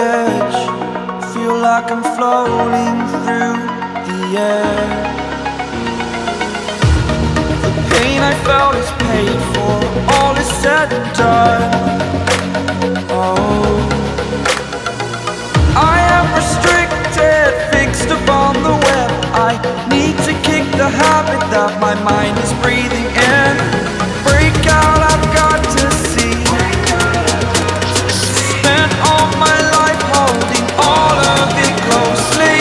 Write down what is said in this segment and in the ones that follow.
edge, feel like I'm floating through the air. The pain I felt is paid for, all is said and done. Oh, I am restricted, fixed upon the web. I need to kick the habit that my mind is breathing in. Break out, I've got to see. Spent all my life holding all of it closely.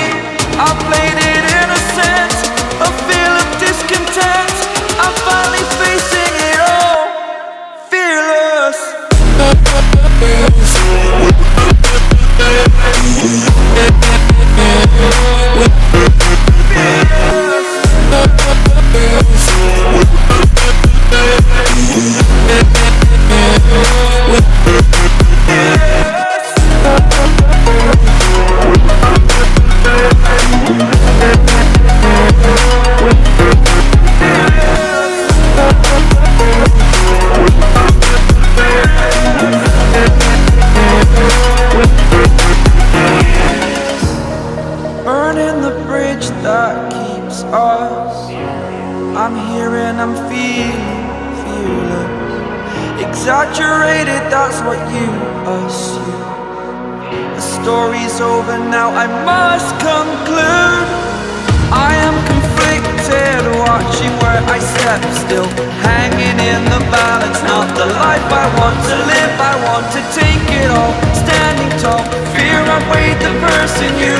I played it innocent, a feel of discontent. I'm finally facing it all, fearless. Burning the bridge that keeps us. I'm here and I'm feeling fearless. Exaggerated, that's what you assume. The story's over now, I must conclude. I am conflicted, watching where I step still, hanging in the balance. Not the life I want to live, I want to take it all. Standing tall, fear I weighed the person you